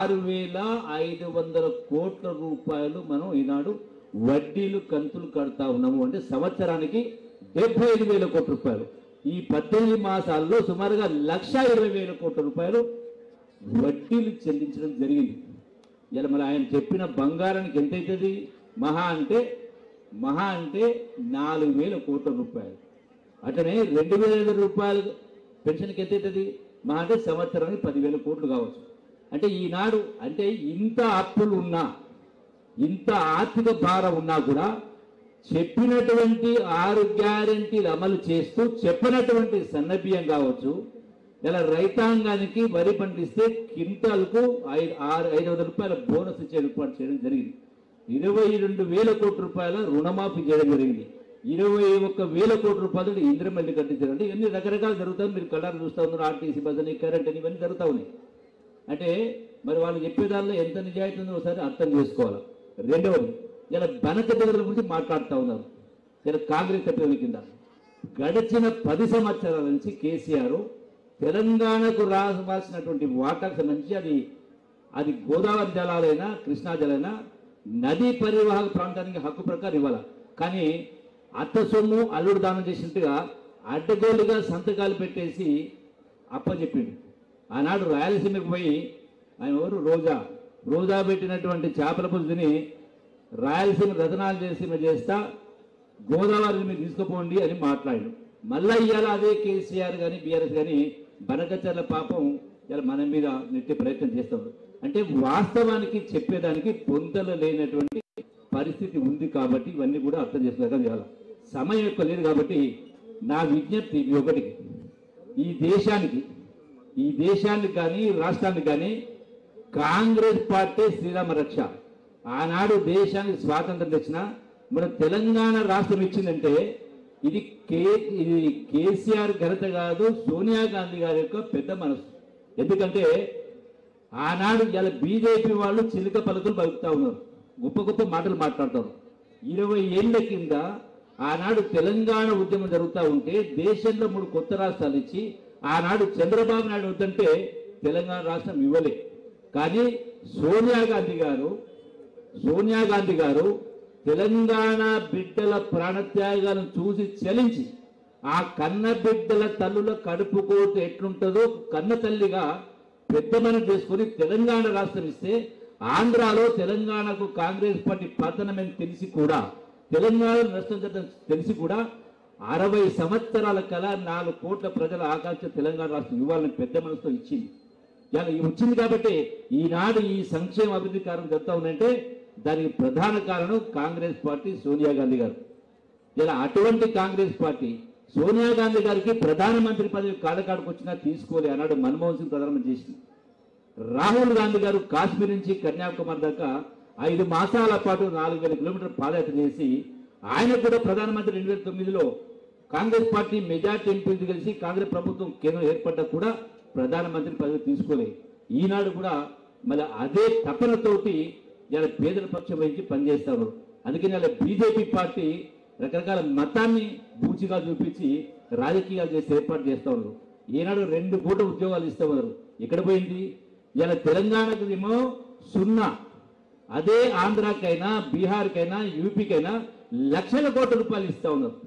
6,500 కోట్ల రూపాయలు మనం ఈనాడు వడ్డీలు కంతులు కడతా ఉన్నాము. అంటే సంవత్సరానికి 75,000 కోట్ల రూపాయలు. ఈ 18 మాసాల్లో సుమారుగా 1,20,000 కోట్ల రూపాయలు వడ్డీలు చెల్లించడం జరిగింది. ఇలా మరి ఆయన చెప్పిన బంగారానికి ఎంత అవుతుంది? మహా అంటే 4,000 కోట్ల రూపాయలు. అట్లనే 2,500 రూపాయలు పెన్షన్కి ఎంత అవుతుంది? మహా అంటే సంవత్సరానికి 10,000 కోట్లు కావచ్చు. అంటే ఈనాడు అంటే ఇంత అప్పులు ఉన్నా, ఇంత ఆర్థిక భారం ఉన్నా కూడా చెప్పినటువంటి 6 గ్యారెంటీలు అమలు చేస్తూ చెప్పినటువంటి సన్నబియ్యం కావచ్చు, ఇలా రైతాంగానికి వరి పండిస్తే క్వింటాల్కు 500 రూపాయల బోనస్ ఇచ్చే ఏర్పాటు చేయడం జరిగింది. 22,000 కోట్ల రూపాయల రుణమాఫీ చేయడం జరిగింది. 21,000 కోట్ల రూపాయలు ఇంద్రమల్లి కట్టించారు. అంటే ఇవన్నీ రకరకాలు జరుగుతాయి. మీరు కళ్ళారు చూస్తూ ఉన్నారు. ఆర్టీసీ బస్ అని, కరెంట్ అని, ఇవన్నీ జరుగుతూ ఉన్నాయి. అంటే మరి వాళ్ళు చెప్పేదాల్లో ఎంత నిజాయితీ ఉందో ఒకసారి అర్థం చేసుకోవాలి. రెండవది, ఇలా బనకదల గురించి మాట్లాడుతూ ఉన్నారు. ఇలా కాంగ్రెస్ సభ్యుల కింద గడిచిన 10 సంవత్సరాల నుంచి కేసీఆర్ తెలంగాణకు రావాల్సినటువంటి వాటాకు సంబంధించి అది గోదావరి జలాలైనా, కృష్ణా జలైనా, నదీ పరివాహక ప్రాంతానికి హక్కు ప్రకారం ఇవ్వాలి. కానీ అత్త సొమ్ము అల్లుడు దానం చేసినట్టుగా అడ్డగోలుగా సంతకాలు పెట్టేసి అప్పచెప్పిండు. ఆనాడు రాయలసీమకు పోయి ఆయన ఎవరు రోజా పెట్టినటువంటి చేపల పులుసుని రాయలసీమ రతనాలు చేస్తా గోదావరిని మీరు తీసుకుపోండి అని మాట్లాడాడు. మళ్ళా ఇవాళ అదే కేసీఆర్ కానీ బీఆర్ఎస్ కానీ బనకచర్ల పాపం ఇలా మన మీద నెట్టే ప్రయత్నం చేస్తారు. అంటే వాస్తవానికి చెప్పేదానికి పొంతలు లేనటువంటి పరిస్థితి ఉంది. కాబట్టి ఇవన్నీ కూడా అర్థం చేసుకోవడం చేయాలి. సమయం ఎక్కువ లేదు కాబట్టి నా విజ్ఞప్తి ఒకటి, ఈ దేశానికి కానీ రాష్ట్రానికి కానీ కాంగ్రెస్ పార్టీ శ్రీరామ రక్ష. ఆనాడు దేశానికి స్వాతంత్రం తెచ్చిన మన తెలంగాణ రాష్ట్రం ఇచ్చిందంటే ఇది కేసీఆర్ ఘనత కాదు, సోనియా గాంధీ గారి యొక్క పెద్ద మనసు. ఎందుకంటే ఆనాడు ఇలా బీజేపీ వాళ్ళు చిలుక పలుకులు పలుకుతా ఉన్నారు, గొప్ప గొప్ప మాటలు మాట్లాడతారు. 20 ఏళ్ల కింద ఆనాడు తెలంగాణ ఉద్యమం జరుగుతూ ఉంటే దేశంలో 3 కొత్త రాష్ట్రాలు ఇచ్చి ఆనాడు చంద్రబాబు నాయుడు వద్దంటే తెలంగాణ రాష్ట్రం ఇవ్వలే. కానీ సోనియా గాంధీ గారు తెలంగాణ బిడ్డల ప్రాణత్యాగాలను చూసి చలించి ఆ కన్న బిడ్డల తల్లుల కడుపు కోత ఎట్లుంటుందో కన్న తల్లిగా పెద్దమని చేసుకుని తెలంగాణ రాష్ట్రం ఇస్తే ఆంధ్రాలో తెలంగాణకు కాంగ్రెస్ పార్టీ పతనమని తెలిసి కూడా, తెలంగాణ నష్టం తెలిసి కూడా 60 సంవత్సరాల కల 4 కోట్ల ప్రజల ఆకాంక్ష తెలంగాణ రాష్ట్రం ఇవ్వాలని పెద్ద మనసుతో ఇచ్చింది. ఇలా వచ్చింది కాబట్టి ఈనాడు ఈ సంక్షేమ అభివృద్ధి కార్యక్రమం జరుగుతూ ఉందంటే దానికి ప్రధాన కారణం కాంగ్రెస్ పార్టీ, సోనియా గాంధీ గారు. ఇలా అటువంటి కాంగ్రెస్ పార్టీ సోనియా గాంధీ గారికి ప్రధానమంత్రి పదవి కాడకాడకు వచ్చినా తీసుకోలే. ఆనాడు మన్మోహన్ సింగ్ ప్రధానమంత్రి చేసింది. రాహుల్ గాంధీ గారు కాశ్మీర్ నుంచి కన్యాకుమారి దాకా 5 మాసాల పాటు 4,000 కిలోమీటర్ల పాదయాత్ర చేసి ఆయన కూడా ప్రధానమంత్రి 2009లో కాంగ్రెస్ పార్టీ మెజార్టీ ఎంపీలు కలిసి కాంగ్రెస్ ప్రభుత్వం కేంద్రం ఏర్పడ్డా కూడా ప్రధానమంత్రి పదవి తీసుకోలేదు. ఈనాడు కూడా మళ్ళీ అదే తపనతోటి ఇలా పేదల పక్షం వహించి పనిచేస్తారు. అందుకని ఇలా బీజేపీ పార్టీ రకరకాల మతాన్ని బూచిగా చూపించి రాజకీయాలు చేసి ఏర్పాటు చేస్తూ ఉన్నారు. ఈనాడు 2 కోట్ల ఉద్యోగాలు ఇస్తూ ఉన్నారు. ఎక్కడ పోయింది? ఇలా తెలంగాణకు ఏమో 0, అదే ఆంధ్రాకైనా, బీహార్కైనా, యూపీకైనా లక్షల కోట్ల రూపాయలు ఇస్తూ ఉన్నారు.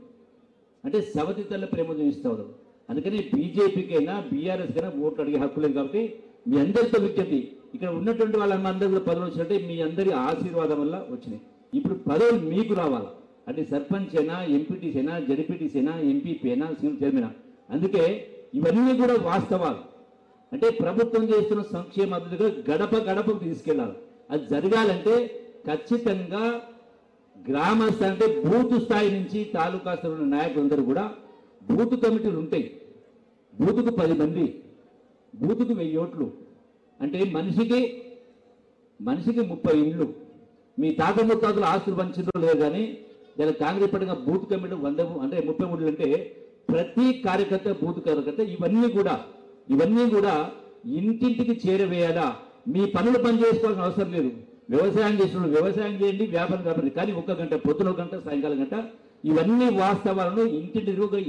అంటే సవతి తల్ల ప్రేమ చూపిస్తూ ఉన్నారు. అందుకని బీజేపీకైనా బీఆర్ఎస్కైనా ఓట్లు అడిగే హక్కు లేదు. కాబట్టి మీ అందరితో విజ్ఞప్తి, ఇక్కడ ఉన్నటువంటి వాళ్ళందరూ కూడా పదవులు వచ్చినట్టే మీ అందరి ఆశీర్వాదం వల్ల వచ్చినాయి. ఇప్పుడు పదవులు మీకు రావాలా అంటే సర్పంచ్ అయినా, ఎంపీటీసీ అయినా, జడ్పీటీసీ అయినా, ఎంపీపీ అయినా, సివిల్ చైర్మన్. అందుకే ఇవన్నీ కూడా వాస్తవాలు. అంటే ప్రభుత్వం చేస్తున్న సంక్షేమ అభివృద్ధిగా గడప గడపకు తీసుకెళ్లాలి. అది జరగాలంటే ఖచ్చితంగా గ్రామ స్థాయి అంటే బూత్ స్థాయి నుంచి తాలూకా స్థాయి ఉన్న నాయకులందరూ కూడా బూత్ కమిటీలు ఉంటాయి. బూతుకు 10 మంది, బూతుకు 1000 ఓట్లు. అంటే మనిషికి 30 ఇండ్లు. మీ తాత ముత్తాతలు ఆస్తులు పంచిందో లేదు కానీ ఇలా కాంగ్రెస్ పడిన బూత్ కమిటీ 100 అంటే 33 అంటే ప్రతి కార్యకర్త బూత్ కార్యకర్త ఇవన్నీ కూడా ఇంటింటికి చేరవేయాలా. మీ పనులు పని చేసుకోవాల్సిన అవసరం లేదు. వ్యవసాయం చేసినప్పుడు వ్యవసాయం చేయండి, వ్యాపారం కాబట్టి, కానీ 1 గంట, పొద్దున 1 గంట, సాయంకాలం 1 గంట ఇవన్నీ వాస్తవాలను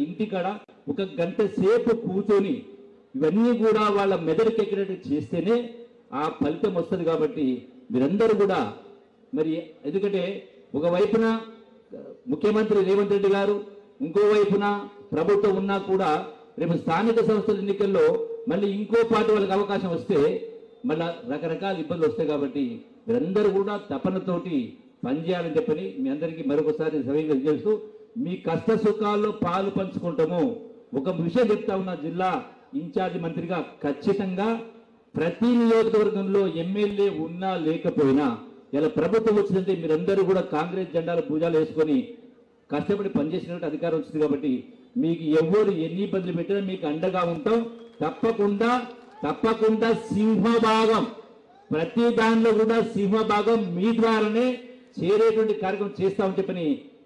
ఇంటికాడ 1 గంట సేపు కూర్చొని ఇవన్నీ కూడా వాళ్ళ మెదడుకి ఎక్కినట్టు చేస్తేనే ఆ ఫలితం వస్తుంది. కాబట్టి మీరందరూ కూడా మరి ఎందుకంటే ఒకవైపున ముఖ్యమంత్రి రేవంత్ రెడ్డి గారు, ఇంకోవైపున ప్రభుత్వం ఉన్నా కూడా రేపు స్థానిక సంస్థల ఎన్నికల్లో మళ్ళీ ఇంకో పార్టీ వాళ్ళకి అవకాశం వస్తే మళ్ళీ రకరకాల ఇబ్బందులు వస్తాయి. కాబట్టి మీరందరూ కూడా తపనతోటి పనిచేయాలని చెప్పని మీ అందరికీ మరొకసారి సవిగా చేస్తూ మీ కష్ట సుఖాల్లో పాలు పంచుకుంటాము. ఒక విషయం చెప్తా ఉన్నా, జిల్లా ఇన్ఛార్జి మంత్రిగా ఖచ్చితంగా ప్రతి నియోజకవర్గంలో ఎమ్మెల్యే ఉన్నా లేకపోయినా ఇలా ప్రభుత్వం వచ్చిందంటే మీరందరూ కూడా కాంగ్రెస్ జెండాల భుజాలు వేసుకొని కష్టపడి పనిచేసినట్టు అధికారం వచ్చింది. కాబట్టి మీకు ఎవరు ఎన్ని ఇబ్బందులు పెట్టినా మీకు అండగా ఉంటాం. తప్పకుండా సింహభాగం ప్రతి దానిలో కూడా సింహభాగం మీ ద్వారానే చేరేటువంటి కార్యక్రమం చేస్తామని చెప్పని